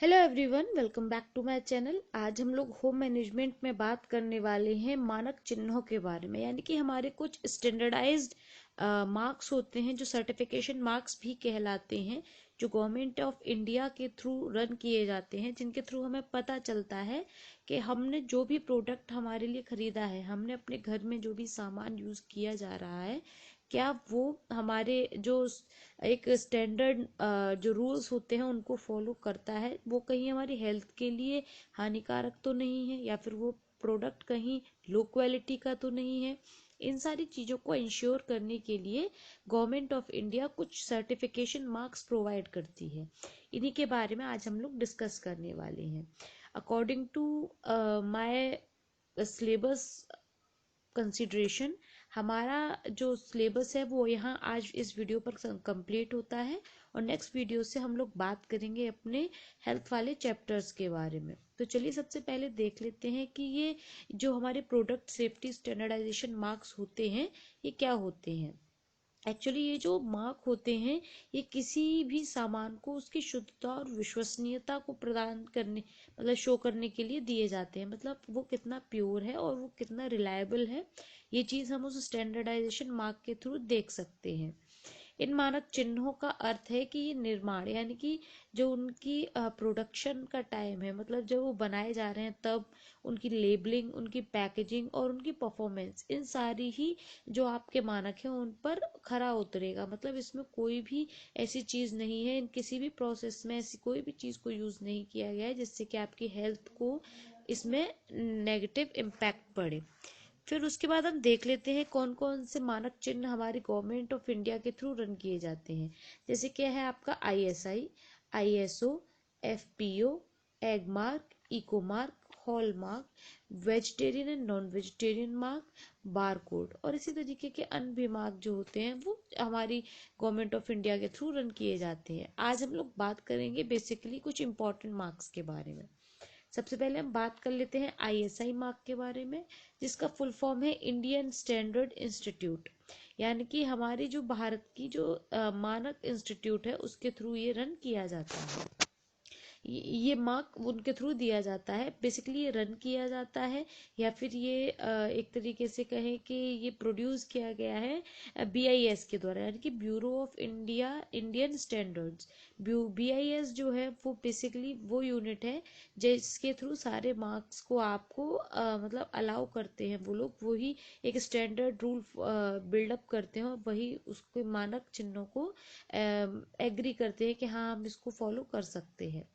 Hello everyone, welcome back to my channel. आज हम लोग होम मैनेजमेंट में बात करने वाले हैं मानक चिन्हों के बारे में। यानी कि हमारे कुछ स्टैंडर्डाइज्ड मार्क्स होते हैं जो सर्टिफिकेशन मार्क्स भी कहलाते हैं, जो गवर्नमेंट ऑफ इंडिया के थ्रू रन किए जाते हैं, जिनके थ्रू हमें पता चलता है कि हमने जो भी प्रोडक्ट हमारे लिए खरीदा है, हमने अपने घर में जो भी सामान यूज़ किया जा रहा है, क्या वो हमारे जो एक स्टैंडर्ड जो रूल्स होते हैं उनको फॉलो करता है, वो कहीं हमारी हेल्थ के लिए हानिकारक तो नहीं है, या फिर वो प्रोडक्ट कहीं लो क्वालिटी का तो नहीं है। इन सारी चीज़ों को इंश्योर करने के लिए गवर्नमेंट ऑफ इंडिया कुछ सर्टिफिकेशन मार्क्स प्रोवाइड करती है। इन्हीं के बारे में आज हम लोग डिस्कस करने वाले हैं। According to my syllabus consideration, हमारा जो सिलेबस है वो यहाँ आज इस वीडियो पर कंप्लीट होता है, और नेक्स्ट वीडियो से हम लोग बात करेंगे अपने हेल्थ वाले चैप्टर्स के बारे में। तो चलिए सबसे पहले देख लेते हैं कि ये जो हमारे प्रोडक्ट सेफ्टी स्टैंडर्डाइजेशन मार्क्स होते हैं, ये क्या होते हैं। एक्चुअली ये जो मार्क होते हैं, ये किसी भी सामान को उसकी शुद्धता और विश्वसनीयता को प्रदान करने, मतलब शो करने के लिए दिए जाते हैं। मतलब वो कितना प्योर है और वो कितना रिलायबल है, ये चीज़ हम उस स्टैंडर्डाइजेशन मार्क के थ्रू देख सकते हैं। इन मानक चिन्हों का अर्थ है कि ये निर्माण, यानी कि जो उनकी प्रोडक्शन का टाइम है, मतलब जब वो बनाए जा रहे हैं तब उनकी लेबलिंग, उनकी पैकेजिंग और उनकी परफॉर्मेंस, इन सारी ही जो आपके मानक हैं उन पर खरा उतरेगा। मतलब इसमें कोई भी ऐसी चीज़ नहीं है, इन किसी भी प्रोसेस में ऐसी कोई भी चीज़ को यूज़ नहीं किया गया है जिससे कि आपकी हेल्थ को इसमें नेगेटिव इम्पैक्ट पड़े। फिर उसके बाद हम देख लेते हैं कौन कौन से मानक चिन्ह हमारी गवर्नमेंट ऑफ इंडिया के थ्रू रन किए जाते हैं। जैसे क्या है आपका ISI, ISO, FPO, Agmark, eco mark, hallmark, vegetarian and non vegetarian mark, bar code, और इसी तरीके के अन्य भी मार्क जो होते हैं वो हमारी गवर्नमेंट ऑफ इंडिया के थ्रू रन किए जाते हैं। आज हम लोग बात करेंगे बेसिकली कुछ इंपॉर्टेंट मार्क्स के बारे में। सबसे पहले हम बात कर लेते हैं आईएसआई मार्क के बारे में, जिसका फुल फॉर्म है इंडियन स्टैंडर्ड इंस्टीट्यूट। यानी कि हमारी जो भारत की जो मानक इंस्टीट्यूट है उसके थ्रू ये रन किया जाता है। ये मार्क उनके थ्रू दिया जाता है, बेसिकली ये रन किया जाता है, या फिर ये एक तरीके से कहें कि ये प्रोड्यूस किया गया है बीआईएस के द्वारा, यानी कि bureau of India Indian standards. BIS जो है वो बेसिकली वो यूनिट है जिसके थ्रू सारे मार्क्स को आपको मतलब अलाउ करते हैं। वो लोग वही एक स्टैंडर्ड रूल बिल्डअप करते हैं और वही उसके मानक चिन्हों को एग्री करते हैं कि हाँ हम इसको फॉलो कर सकते हैं।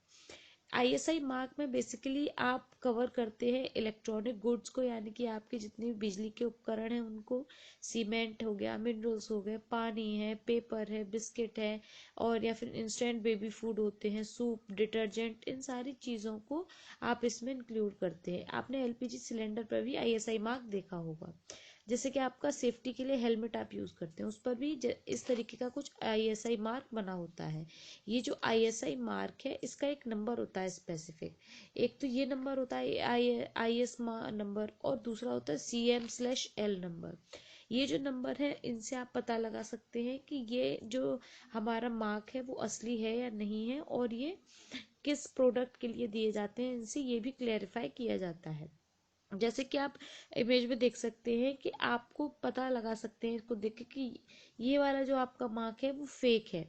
आईएसआई मार्क में बेसिकली आप कवर करते हैं इलेक्ट्रॉनिक गुड्स को, यानी कि आपके जितने भी बिजली के उपकरण हैं उनको, सीमेंट हो गया, मिनरल्स हो गए, पानी है, पेपर है, बिस्किट है, और या फिर इंस्टेंट बेबी फूड होते हैं, सूप, डिटर्जेंट, इन सारी चीज़ों को आप इसमें इंक्लूड करते हैं। आपने एलपीजी सिलेंडर पर भी आईएसआई मार्क देखा होगा। जैसे कि आपका सेफ्टी के लिए हेलमेट आप यूज़ करते हैं, उस पर भी इस तरीके का कुछ आईएसआई मार्क बना होता है। ये जो आईएसआई मार्क है इसका एक नंबर होता है स्पेसिफिक। एक तो ये नंबर होता है आईएस नंबर, और दूसरा होता है CM/L नंबर। ये जो नंबर है इनसे आप पता लगा सकते हैं कि ये जो हमारा मार्क है वो असली है या नहीं है, और ये किस प्रोडक्ट के लिए दिए जाते हैं, इनसे ये भी क्लेरिफाई किया जाता है। जैसे कि आप इमेज में देख सकते हैं कि आपको पता लगा सकते हैं इसको देख के कि ये वाला जो आपका मार्क है वो फेक है।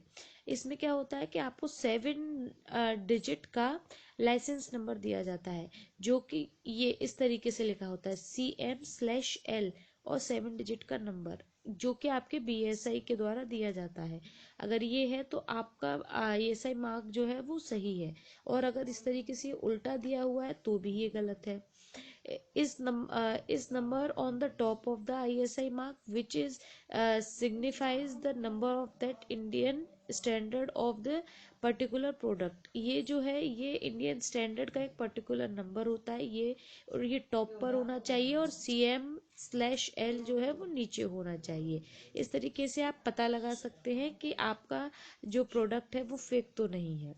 इसमें क्या होता है कि आपको 7 डिजिट का लाइसेंस नंबर दिया जाता है, जो कि ये इस तरीके से लिखा होता है CM/L, और 7 डिजिट का नंबर, जो कि आपके बीएसआई के द्वारा दिया जाता है। अगर ये है तो आपका आईएसआई मार्क जो है वो सही है, और अगर इस तरीके से उल्टा दिया हुआ है तो भी ये गलत है। is number on the top of the ISI mark, which is signifies the number of that Indian standard of the particular product. ये जो है ये इंडियन स्टैंडर्ड का एक पर्टिकुलर नंबर होता है ये, और ये टॉप पर होना चाहिए, और CM/L जो है वो नीचे होना चाहिए। इस तरीके से आप पता लगा सकते हैं कि आपका जो प्रोडक्ट है वो फेक तो नहीं है।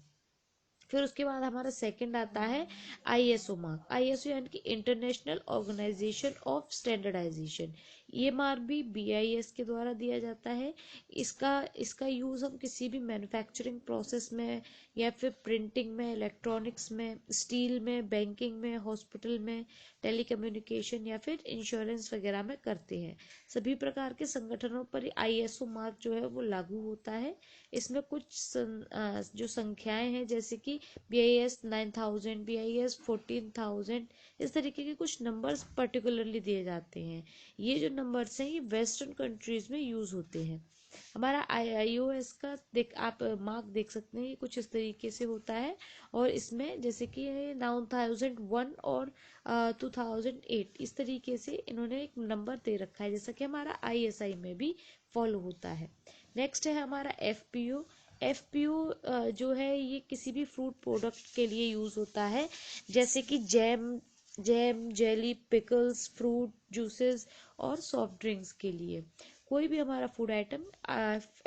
फिर उसके बाद हमारा सेकंड आता है आईएसओ मार्क। आईएसओ यानी कि इंटरनेशनल ऑर्गेनाइजेशन ऑफ स्टैंडर्डाइजेशन। ये मार्क भी BIS के द्वारा दिया जाता है। इसका इसका यूज़ हम किसी भी मैन्युफैक्चरिंग प्रोसेस में या फिर प्रिंटिंग में, इलेक्ट्रॉनिक्स में, स्टील में, बैंकिंग में, हॉस्पिटल में, टेलीकम्युनिकेशन या फिर इंश्योरेंस वगैरह में करते हैं। सभी प्रकार के संगठनों पर ISO मार्क जो है वो लागू होता है। इसमें कुछ जो संख्याएं हैं जैसे कि BIS 9000, BIS 14,000, इस तरीके के कुछ नंबर्स पर्टिकुलरली दिए जाते हैं। ये जो नंबर्स हैं ये वेस्टर्न कंट्रीज में यूज होते हैं। हमारा IOS का आप मार्क देख सकते हैं, ये कुछ इस तरीके से होता है। और इसमें जैसे कि 9001 और 2008 इस तरीके से इन्होंने एक नंबर दे रखा है, जैसा कि हमारा ISI में भी फॉलो होता है। नेक्स्ट है हमारा FPO। FPO जो है ये किसी भी फ्रूट प्रोडक्ट के लिए यूज होता है, जैसे कि jam, jelly, pickles, fruit juices और सॉफ्ट ड्रिंक्स के लिए कोई भी हमारा फूड आइटम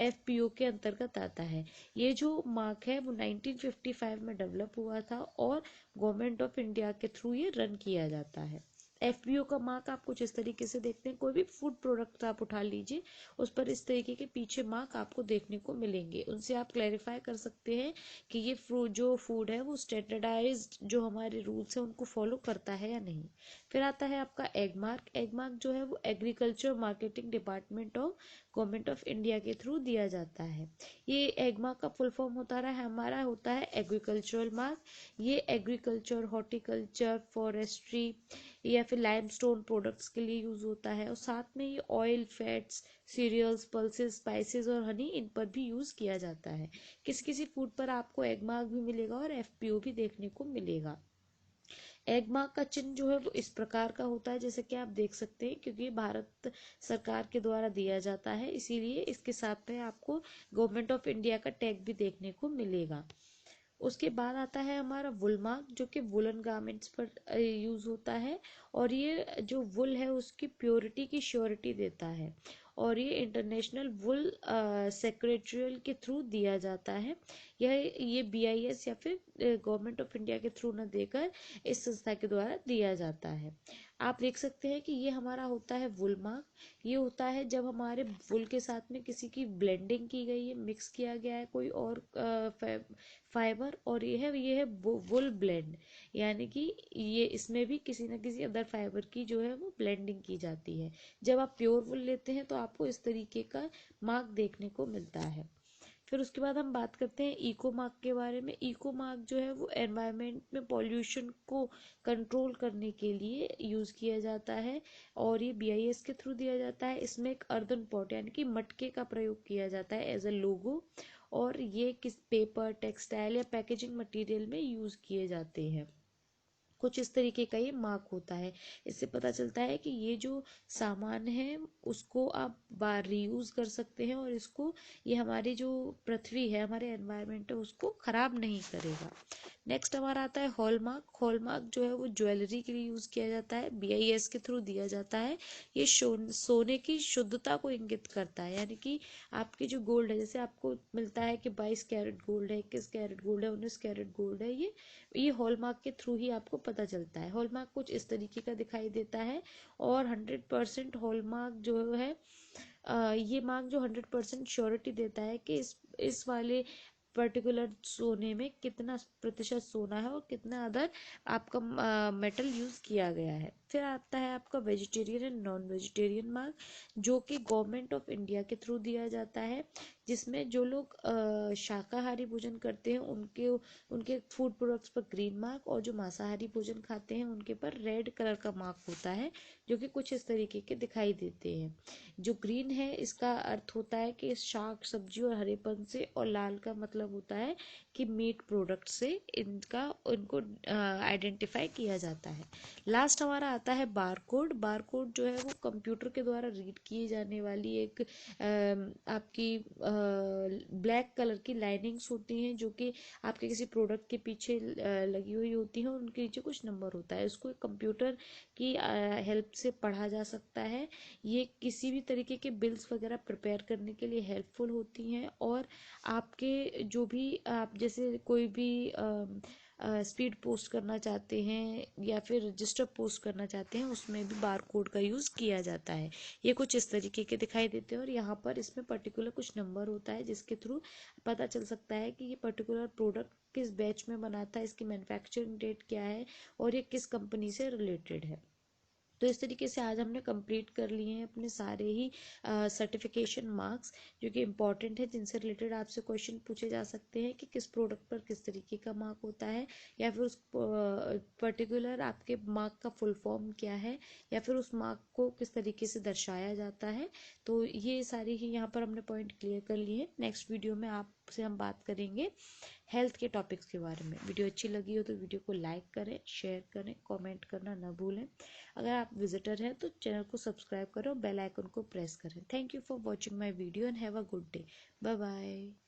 FPO के अंतर्गत आता है। ये जो मार्क है वो 1955 में डेवलप हुआ था और गवर्नमेंट ऑफ इंडिया के थ्रू ये रन किया जाता है। FPO का मार्क आप कुछ इस तरीके से देखते हैं, कोई भी फूड प्रोडक्ट आप उठा लीजिए, उस पर इस तरीके के पीछे मार्क आपको देखने को मिलेंगे। उनसे आप क्लैरिफाई कर सकते हैं कि ये जो फूड है वो स्टैंडर्डाइज्ड जो हमारे रूल्स हैं उनको फॉलो करता है या नहीं। फिर आता है आपका एग मार्क। एग मार्क जो है वो agriculture marketing department of government of India के थ्रू दिया जाता है। ये एग मार्क का फुल फॉर्म हमारा होता है एग्रीकल्चरल मार्क। ये एग्रीकल्चर, हॉर्टिकल्चर, फॉरेस्ट्री या फिर लाइमस्टोन प्रोडक्ट्स के लिए यूज होता है। और साथ में ये oil, fats, cereals, pulses, spices और हनी इन पर भी यूज किया जाता है। किसी किसी फूड पर आपको एग मार्क भी मिलेगा और FPO भी देखने को मिलेगा। एग मार्क का चिन्ह जो है वो इस प्रकार का होता है, जैसे कि आप देख सकते हैं, क्योंकि भारत सरकार के द्वारा दिया जाता है इसीलिए इसके साथ में आपको गवर्नमेंट ऑफ इंडिया का टैग भी देखने को मिलेगा। उसके बाद आता है हमारा वुल मार्क, जो कि वुलन गारमेंट्स पर यूज होता है। और ये जो वुल है उसकी प्योरिटी की श्योरिटी देता है। और ये इंटरनेशनल वुल सेक्रेटरियल के थ्रू दिया जाता है। ये BIS या फिर गवर्नमेंट ऑफ इंडिया के थ्रू न देकर इस संस्था के द्वारा दिया जाता है। आप देख सकते हैं कि ये हमारा होता है वुल मार्क। ये होता है जब हमारे वुल के साथ में किसी की ब्लेंडिंग की गई है, मिक्स किया गया है कोई और फाइबर, और ये है वुल ब्लेंड, यानी कि ये इसमें भी किसी न किसी अदर फाइबर की जो है वो ब्लेंडिंग की जाती है। जब आप प्योर वुल लेते हैं तो आपको इस तरीके का मार्क देखने को मिलता है। फिर उसके बाद हम बात करते हैं इको मार्क के बारे में। इको मार्क जो है वो एनवायरनमेंट में पॉल्यूशन को कंट्रोल करने के लिए यूज किया जाता है और ये BIS के थ्रू दिया जाता है। इसमें एक अर्दन पॉट यानी कि मटके का प्रयोग किया जाता है एज अ लोगो, और ये किस पेपर, टेक्सटाइल या पैकेजिंग मटेरियल में यूज किए जाते हैं। कुछ इस तरीके का ये मार्क होता है। इससे पता चलता है कि ये जो सामान है उसको आप बार रीयूज कर सकते हैं और इसको ये हमारी जो पृथ्वी है, हमारे एनवायरनमेंट है, उसको खराब नहीं करेगा। नेक्स्ट हमारा आता है हॉलमार्क। हॉलमार्क जो है वो ज्वेलरी के लिए यूज किया जाता है, BIS के थ्रू दिया जाता है। ये सोने की शुद्धता को इंगित करता है, यानी कि आपकी जो गोल्ड है, जैसे आपको मिलता है कि 22 कैरेट गोल्ड है, 21 कैरेट गोल्ड है, 19 कैरेट गोल्ड है, ये हॉलमार्क के थ्रू ही आपको पता चलता है। हॉलमार्क कुछ इस तरीके का दिखाई देता है। और 100% हॉलमार्क जो है ये मार्क जो 100% श्योरिटी देता है कि इस वाले पर्टिकुलर सोने में कितना प्रतिशत सोना है और कितना अदर आपका मेटल यूज किया गया है। फिर आता है आपका vegetarian and non vegetarian mark, जो कि गवर्नमेंट ऑफ इंडिया के थ्रू दिया जाता है, जिसमें जो लोग शाकाहारी भोजन करते हैं उनके फूड प्रोडक्ट्स पर ग्रीन मार्क, और जो मांसाहारी भोजन खाते हैं उनके पर रेड कलर का मार्क होता है, जो कि कुछ इस तरीके के दिखाई देते हैं। जो ग्रीन है इसका अर्थ होता है कि शाक सब्जी और हरेपन से, और लाल का मतलब होता है कि मीट प्रोडक्ट से इनको आइडेंटिफाई किया जाता है। लास्ट हमारा आता है बारकोड। बारकोड जो है वो कंप्यूटर के द्वारा रीड की जाने वाली एक आपकी ब्लैक कलर की लाइनिंग्स होती हैं, जो कि आपके किसी प्रोडक्ट के पीछे लगी हुई होती हैं, और उनके नीचे कुछ नंबर होता है। उसको कंप्यूटर की हेल्प से पढ़ा जा सकता है। ये किसी भी तरीके के बिल्स वगैरह प्रिपेयर करने के लिए हेल्पफुल होती हैं, और आपके जो भी आप जैसे कोई भी स्पीड पोस्ट करना चाहते हैं या फिर रजिस्टर पोस्ट करना चाहते हैं, उसमें भी बार कोड का यूज़ किया जाता है। ये कुछ इस तरीके के दिखाई देते हैं और यहाँ पर इसमें पर्टिकुलर कुछ नंबर होता है जिसके थ्रू पता चल सकता है कि ये पर्टिकुलर प्रोडक्ट किस बैच में बना था, इसकी मैन्युफैक्चरिंग डेट क्या है और ये किस कंपनी से रिलेटेड है। तो इस तरीके से आज हमने कंप्लीट कर लिए हैं अपने सारे ही सर्टिफिकेशन मार्क्स जो कि इम्पॉर्टेंट है, जिनसे रिलेटेड आपसे क्वेश्चन पूछे जा सकते हैं कि किस प्रोडक्ट पर किस तरीके का मार्क होता है, या फिर उस पर्टिकुलर आपके मार्क का फुल फॉर्म क्या है, या फिर उस मार्क को किस तरीके से दर्शाया जाता है। तो ये सारी ही यहाँ पर हमने पॉइंट क्लियर कर लिए हैं। नेक्स्ट वीडियो में आपसे हम बात करेंगे हेल्थ के टॉपिक्स के बारे में। वीडियो अच्छी लगी हो तो वीडियो को लाइक करें, शेयर करें, कमेंट करना ना भूलें। अगर आप विजिटर हैं तो चैनल को सब्सक्राइब करो, बेल आइकन को प्रेस करें। Thank you for watching my video and have a good day. Bye bye.